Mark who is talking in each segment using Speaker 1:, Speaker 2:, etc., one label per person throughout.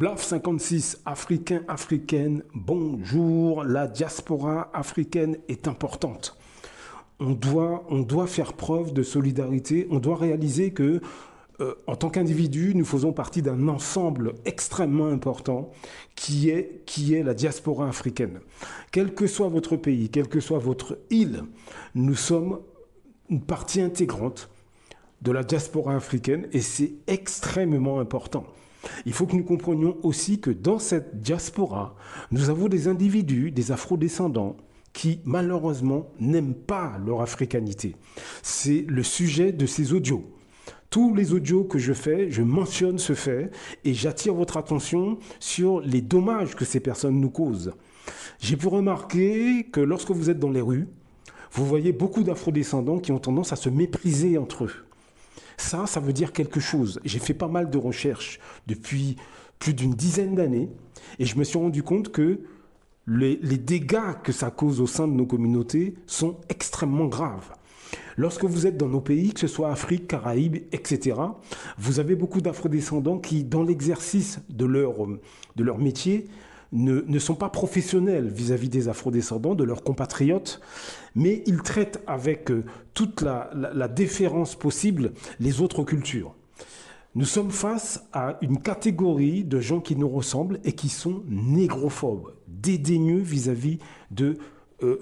Speaker 1: BLAF 56, Africains, Africaines, bonjour, la diaspora africaine est importante. On doit faire preuve de solidarité, on doit réaliser que, en tant qu'individu, nous faisons partie d'un ensemble extrêmement important qui est la diaspora africaine. Quel que soit votre pays, quelle que soit votre île, nous sommes une partie intégrante de la diaspora africaine et c'est extrêmement important. Il faut que nous comprenions aussi que dans cette diaspora, nous avons des individus, des afrodescendants, qui malheureusement n'aiment pas leur africanité. C'est le sujet de ces audios. Tous les audios que je fais, je mentionne ce fait et j'attire votre attention sur les dommages que ces personnes nous causent. J'ai pu remarquer que lorsque vous êtes dans les rues, vous voyez beaucoup d'afrodescendants qui ont tendance à se mépriser entre eux. Ça veut dire quelque chose. J'ai fait pas mal de recherches depuis plus d'une dizaine d'années et je me suis rendu compte que les dégâts que ça cause au sein de nos communautés sont extrêmement graves. Lorsque vous êtes dans nos pays, que ce soit Afrique, Caraïbes, etc., vous avez beaucoup d'afrodescendants qui, dans l'exercice de leur métier, ne sont pas professionnels vis-à-vis des afrodescendants, de leurs compatriotes, mais ils traitent avec toute la déférence possible les autres cultures. Nous sommes face à une catégorie de gens qui nous ressemblent et qui sont négrophobes, dédaigneux vis-à-vis de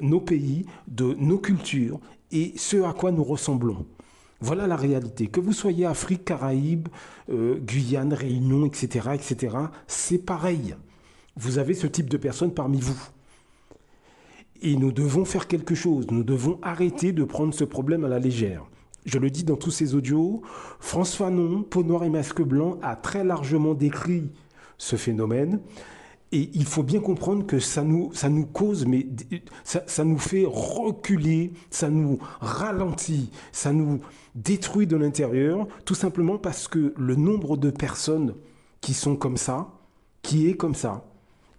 Speaker 1: nos pays, de nos cultures et ce à quoi nous ressemblons. Voilà la réalité. Que vous soyez Afrique, Caraïbes, Guyane, Réunion, etc., c'est pareil. Vous avez ce type de personnes parmi vous. Et nous devons faire quelque chose. Nous devons arrêter de prendre ce problème à la légère. Je le dis dans tous ces audios, François Fanon, Peau Noire et Masque Blanc, a très largement décrit ce phénomène. Et il faut bien comprendre que ça nous cause, mais ça nous fait reculer, ça nous ralentit, ça nous détruit de l'intérieur, tout simplement parce que le nombre de personnes qui sont comme ça, qui est comme ça,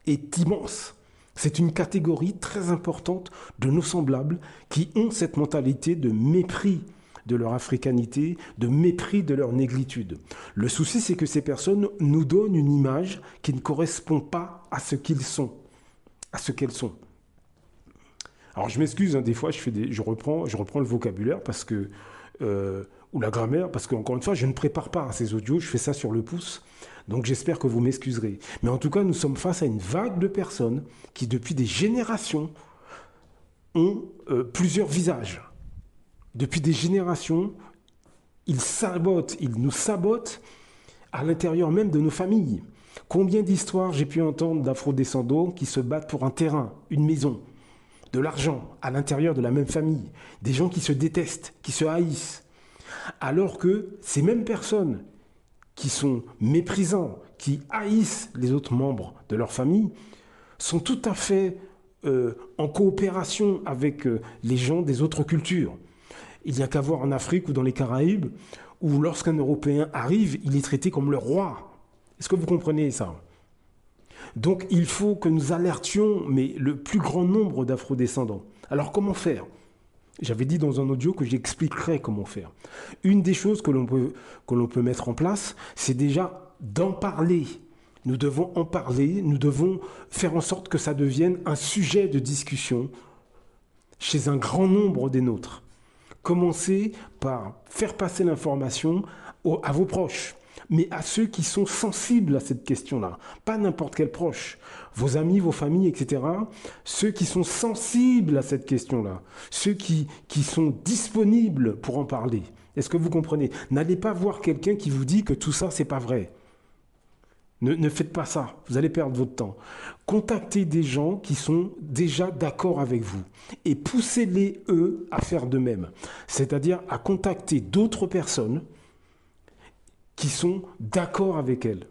Speaker 1: est immense. C'est une catégorie très importante de nos semblables qui ont cette mentalité de mépris de leur africanité, de mépris de leur négritude. Le souci, c'est que ces personnes nous donnent une image qui ne correspond pas à ce qu'ils sont, à ce qu'elles sont. Alors je m'excuse, des fois je reprends le vocabulaire parce que ou la grammaire, parce qu'encore une fois, je ne prépare pas ces audios, je fais ça sur le pouce. Donc j'espère que vous m'excuserez. Mais en tout cas, nous sommes face à une vague de personnes qui, depuis des générations, ont plusieurs visages. Depuis des générations, ils nous sabotent à l'intérieur même de nos familles. Combien d'histoires j'ai pu entendre d'afrodescendants qui se battent pour un terrain, une maison, de l'argent à l'intérieur de la même famille, des gens qui se détestent, qui se haïssent, alors que ces mêmes personnes qui sont méprisants, qui haïssent les autres membres de leur famille, sont tout à fait en coopération avec les gens des autres cultures. Il n'y a qu'à voir en Afrique ou dans les Caraïbes, où lorsqu'un Européen arrive, il est traité comme le roi. Est-ce que vous comprenez ça ? Donc il faut que nous alertions, mais le plus grand nombre d'afrodescendants. Alors comment faire ? J'avais dit dans un audio que j'expliquerais comment faire. Une des choses que l'on peut mettre en place, c'est déjà d'en parler. Nous devons en parler, nous devons faire en sorte que ça devienne un sujet de discussion chez un grand nombre des nôtres. Commencez par faire passer l'information à vos proches, mais à ceux qui sont sensibles à cette question-là. Pas n'importe quel proche, vos amis, vos familles, etc. Ceux qui sont sensibles à cette question-là, ceux qui sont disponibles pour en parler. Est-ce que vous comprenez ? N'allez pas voir quelqu'un qui vous dit que tout ça, c'est pas vrai. Ne faites pas ça, vous allez perdre votre temps. Contactez des gens qui sont déjà d'accord avec vous et poussez-les, eux, à faire de même. C'est-à-dire à contacter d'autres personnes qui sont d'accord avec elles.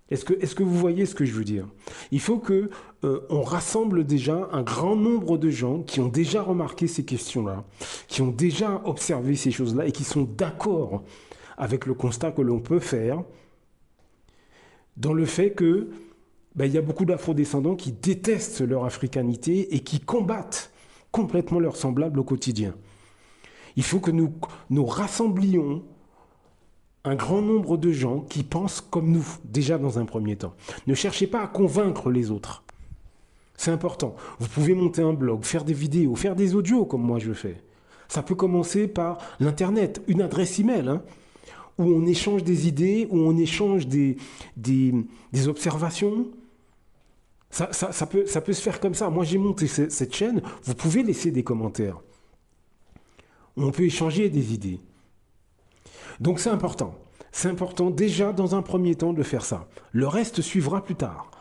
Speaker 1: Est-ce que vous voyez ce que je veux dire ? Il faut qu'on rassemble déjà un grand nombre de gens qui ont déjà remarqué ces questions-là, qui ont déjà observé ces choses-là et qui sont d'accord avec le constat que l'on peut faire dans le fait que il y a beaucoup d'afrodescendants qui détestent leur africanité et qui combattent complètement leurs semblables au quotidien. Il faut que nous rassemblions un grand nombre de gens qui pensent comme nous, déjà dans un premier temps. Ne cherchez pas à convaincre les autres. C'est important. Vous pouvez monter un blog, faire des vidéos, faire des audios comme moi je fais. Ça peut commencer par l'Internet, une adresse email, où on échange des idées, où on échange des observations. Ça peut se faire comme ça. Moi, j'ai monté cette chaîne. Vous pouvez laisser des commentaires. On peut échanger des idées. Donc, c'est important. C'est important déjà, dans un premier temps, de faire ça. Le reste suivra plus tard.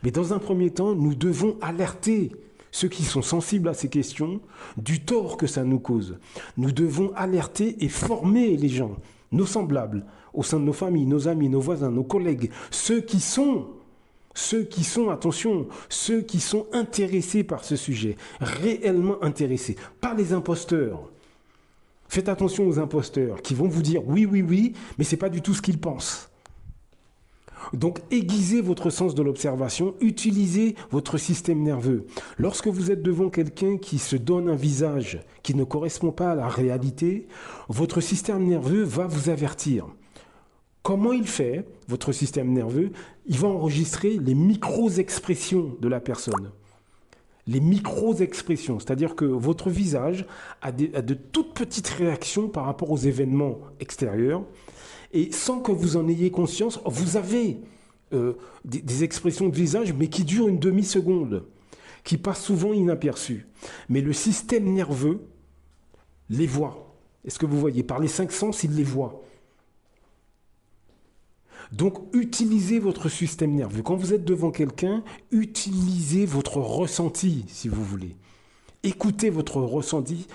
Speaker 1: Mais dans un premier temps, nous devons alerter ceux qui sont sensibles à ces questions du tort que ça nous cause. Nous devons alerter et former les gens, nos semblables, au sein de nos familles, nos amis, nos voisins, nos collègues, ceux qui sont, attention, ceux qui sont intéressés par ce sujet, réellement intéressés, pas les imposteurs. Faites attention aux imposteurs qui vont vous dire oui, oui, oui, mais ce n'est pas du tout ce qu'ils pensent. Donc aiguisez votre sens de l'observation, utilisez votre système nerveux. Lorsque vous êtes devant quelqu'un qui se donne un visage qui ne correspond pas à la réalité, votre système nerveux va vous avertir. Comment il fait, votre système nerveux? Il va enregistrer les micro-expressions de la personne. Les micro-expressions, c'est-à-dire que votre visage a de toutes petites réactions par rapport aux événements extérieurs. Et sans que vous en ayez conscience, vous avez des expressions de visage, mais qui durent une demi-seconde, qui passent souvent inaperçues. Mais le système nerveux les voit. Est-ce que vous voyez? Par les 5 sens, il les voit. Donc, utilisez votre système nerveux. Quand vous êtes devant quelqu'un, utilisez votre ressenti, si vous voulez. Écoutez votre ressenti,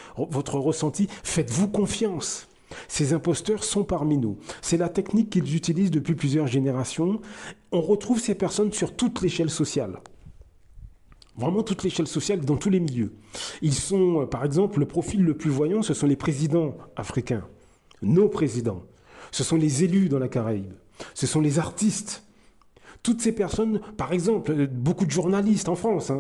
Speaker 1: faites-vous confiance. Ces imposteurs sont parmi nous. C'est la technique qu'ils utilisent depuis plusieurs générations. On retrouve ces personnes sur toute l'échelle sociale. Vraiment toute l'échelle sociale, dans tous les milieux. Ils sont, par exemple, le profil le plus voyant, ce sont les présidents africains. Nos présidents. Ce sont les élus dans la Caraïbe. Ce sont les artistes. Toutes ces personnes, par exemple, beaucoup de journalistes en France,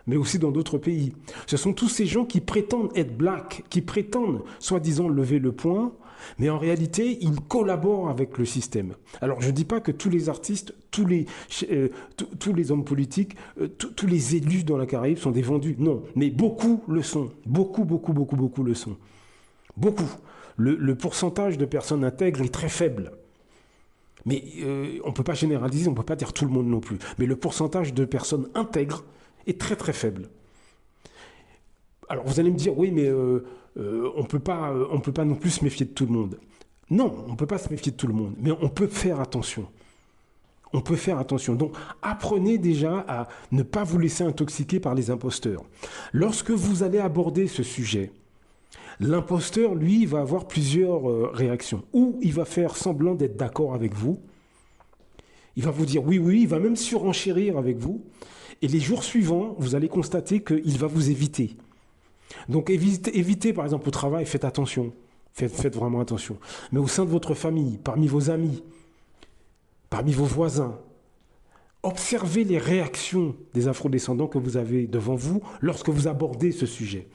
Speaker 1: mais aussi dans d'autres pays. Ce sont tous ces gens qui prétendent être black, qui prétendent, soi-disant, lever le poing, mais en réalité, ils collaborent avec le système. Alors, je ne dis pas que tous les artistes, tous les hommes politiques, tous les élus dans la Caraïbe sont des vendus. Non, mais beaucoup le sont. Beaucoup le sont. Beaucoup. Le pourcentage de personnes intègres est très faible. Mais on ne peut pas généraliser, on ne peut pas dire tout le monde non plus. Mais le pourcentage de personnes intègres est très très faible. Alors vous allez me dire, oui, mais on peut pas non plus se méfier de tout le monde. Non, on ne peut pas se méfier de tout le monde, mais on peut faire attention. On peut faire attention. Donc apprenez déjà à ne pas vous laisser intoxiquer par les imposteurs. Lorsque vous allez aborder ce sujet, l'imposteur, lui, va avoir plusieurs réactions. Ou il va faire semblant d'être d'accord avec vous. Il va vous dire oui, oui, il va même surenchérir avec vous. Et les jours suivants, vous allez constater qu'il va vous éviter. Donc évitez, par exemple, au travail, faites attention. Faites vraiment attention. Mais au sein de votre famille, parmi vos amis, parmi vos voisins, observez les réactions des afrodescendants que vous avez devant vous lorsque vous abordez ce sujet.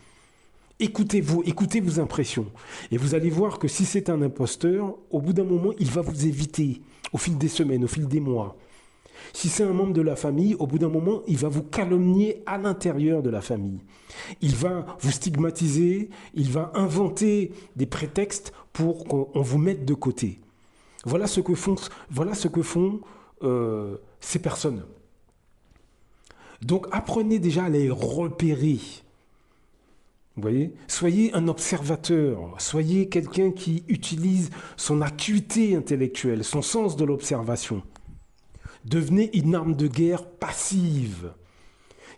Speaker 1: Écoutez-vous, écoutez vos impressions. Et vous allez voir que si c'est un imposteur, au bout d'un moment, il va vous éviter au fil des semaines, au fil des mois. Si c'est un membre de la famille, au bout d'un moment, il va vous calomnier à l'intérieur de la famille. Il va vous stigmatiser, il va inventer des prétextes pour qu'on vous mette de côté. Voilà ce que font ces personnes. Donc apprenez déjà à les repérer. Vous voyez, soyez un observateur, soyez quelqu'un qui utilise son acuité intellectuelle, son sens de l'observation. Devenez une arme de guerre passive.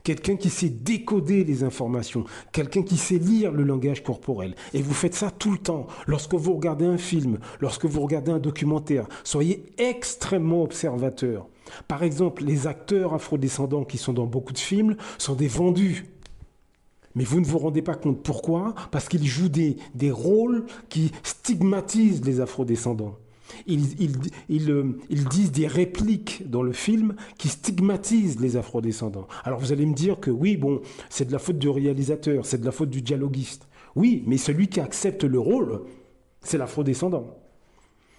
Speaker 1: Quelqu'un qui sait décoder les informations, quelqu'un qui sait lire le langage corporel. Et vous faites ça tout le temps. Lorsque vous regardez un film, lorsque vous regardez un documentaire, soyez extrêmement observateur. Par exemple, les acteurs afrodescendants qui sont dans beaucoup de films sont des vendus. Mais vous ne vous rendez pas compte. Pourquoi? Parce qu'ils jouent des rôles qui stigmatisent les afrodescendants. Ils disent des répliques dans le film qui stigmatisent les afrodescendants. Alors vous allez me dire que oui, bon, c'est de la faute du réalisateur, c'est de la faute du dialoguiste. Oui, mais celui qui accepte le rôle, c'est l'afrodescendant.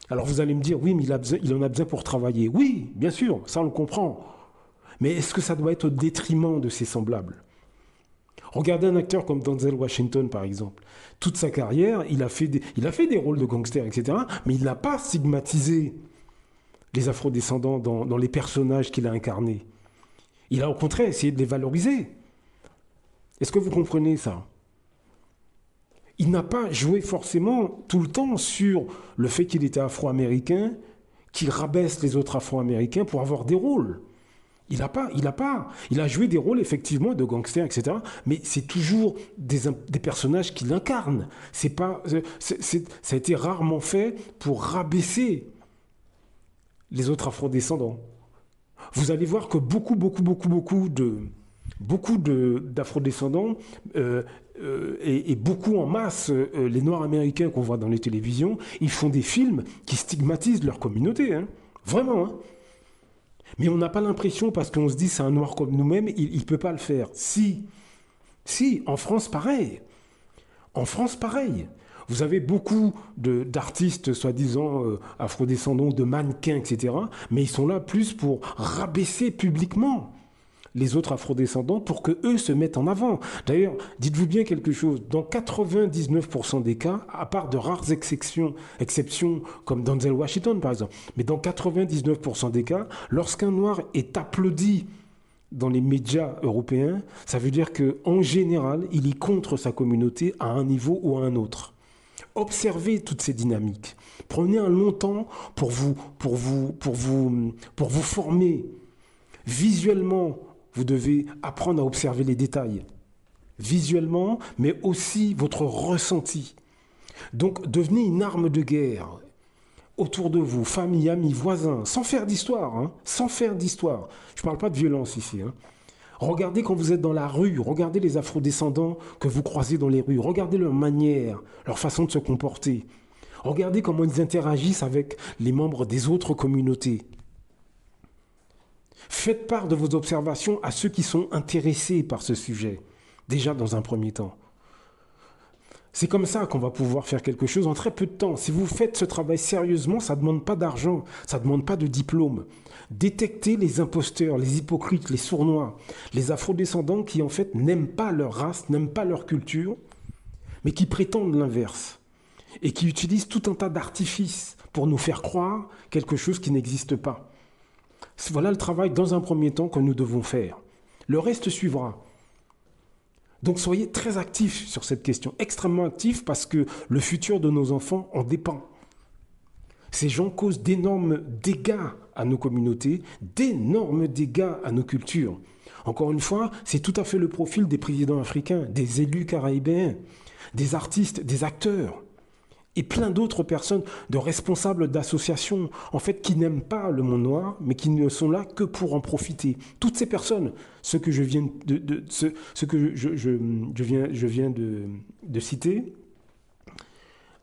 Speaker 1: Alors vous allez me dire, oui, mais il en a besoin pour travailler. Oui, bien sûr, ça on le comprend. Mais est-ce que ça doit être au détriment de ses semblables? Regardez un acteur comme Denzel Washington, par exemple. Toute sa carrière, il a fait des rôles de gangster, etc. Mais il n'a pas stigmatisé les afrodescendants dans les personnages qu'il a incarnés. Il a au contraire essayé de les valoriser. Est-ce que vous comprenez ça? Il n'a pas joué forcément tout le temps sur le fait qu'il était afro-américain, qu'il rabaisse les autres afro-américains pour avoir des rôles. Il a joué des rôles effectivement de gangsters, etc. Mais c'est toujours des personnages qu'il incarne. Ça a été rarement fait pour rabaisser les autres afrodescendants. Vous allez voir que beaucoup d'afrodescendants et beaucoup en masse, les Noirs américains qu'on voit dans les télévisions, ils font des films qui stigmatisent leur communauté. Hein. Vraiment. Hein. Mais on n'a pas l'impression, parce qu'on se dit c'est un noir comme nous-mêmes, il ne peut pas le faire. Si, en France, pareil. En France, pareil. Vous avez beaucoup d'artistes, soi-disant afrodescendants, de mannequins, etc. Mais ils sont là plus pour rabaisser publiquement les autres afrodescendants pour que eux se mettent en avant. D'ailleurs, dites-vous bien quelque chose, dans 99% des cas, à part de rares exceptions comme Denzel Washington par exemple, mais dans 99% des cas, lorsqu'un noir est applaudi dans les médias européens, ça veut dire qu'en général, il est contre sa communauté à un niveau ou à un autre. Observez toutes ces dynamiques. Prenez un long temps pour vous former visuellement. Vous devez apprendre à observer les détails, visuellement, mais aussi votre ressenti. Donc, devenez une arme de guerre autour de vous, famille, amis, voisins, sans faire d'histoire, hein, sans faire d'histoire. Je ne parle pas de violence ici. Hein. Regardez quand vous êtes dans la rue, regardez les afrodescendants que vous croisez dans les rues, regardez leur manière, leur façon de se comporter. Regardez comment ils interagissent avec les membres des autres communautés. Faites part de vos observations à ceux qui sont intéressés par ce sujet, déjà dans un premier temps. C'est comme ça qu'on va pouvoir faire quelque chose en très peu de temps. Si vous faites ce travail sérieusement, ça ne demande pas d'argent, ça ne demande pas de diplôme. Détectez les imposteurs, les hypocrites, les sournois, les afrodescendants qui en fait n'aiment pas leur race, n'aiment pas leur culture, mais qui prétendent l'inverse et qui utilisent tout un tas d'artifices pour nous faire croire quelque chose qui n'existe pas. Voilà le travail dans un premier temps que nous devons faire. Le reste suivra. Donc soyez très actifs sur cette question, extrêmement actifs parce que le futur de nos enfants en dépend. Ces gens causent d'énormes dégâts à nos communautés, d'énormes dégâts à nos cultures. Encore une fois, c'est tout à fait le profil des présidents africains, des élus caraïbéens, des artistes, des acteurs. Et plein d'autres personnes, de responsables d'associations, en fait, qui n'aiment pas le monde noir, mais qui ne sont là que pour en profiter. Toutes ces personnes, ce que je viens de citer,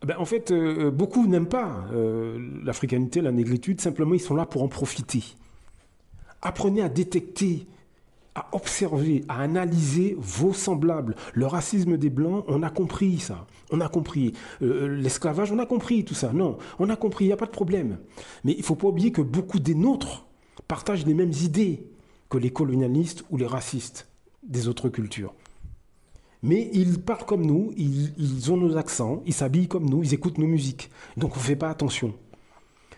Speaker 1: ben, en fait, beaucoup n'aiment pas l'africanité, la négritude, simplement ils sont là pour en profiter. Apprenez à détecter, à observer, à analyser vos semblables. Le racisme des Blancs, on a compris ça. On a compris. L'esclavage, on a compris tout ça. Non, on a compris, il n'y a pas de problème. Mais il ne faut pas oublier que beaucoup des nôtres partagent les mêmes idées que les colonialistes ou les racistes des autres cultures. Mais ils parlent comme nous, ils ont nos accents, ils s'habillent comme nous, ils écoutent nos musiques. Donc on ne fait pas attention.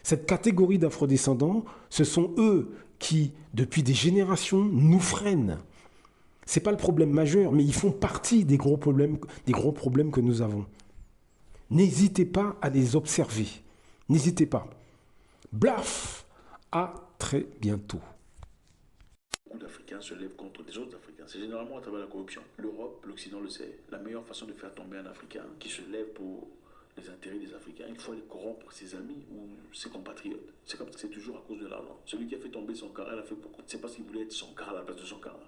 Speaker 1: Cette catégorie d'afrodescendants, ce sont eux qui, depuis des générations, nous freinent. Ce n'est pas le problème majeur, mais ils font partie des gros problèmes que nous avons. N'hésitez pas à les observer. N'hésitez pas. Blaf! À très bientôt.
Speaker 2: Beaucoup d'Africains se lèvent contre des autres Africains. C'est généralement à travers la corruption. L'Europe, l'Occident le sait. La meilleure façon de faire tomber un Africain qui se lève pour les intérêts des Africains, il faut aller corrompre ses amis ou ses compatriotes. C'est comme ça, c'est toujours à cause de l'argent. Celui qui a fait tomber son cara, il a fait beaucoup. C'est parce qu'il voulait être son cara à la place de son cara.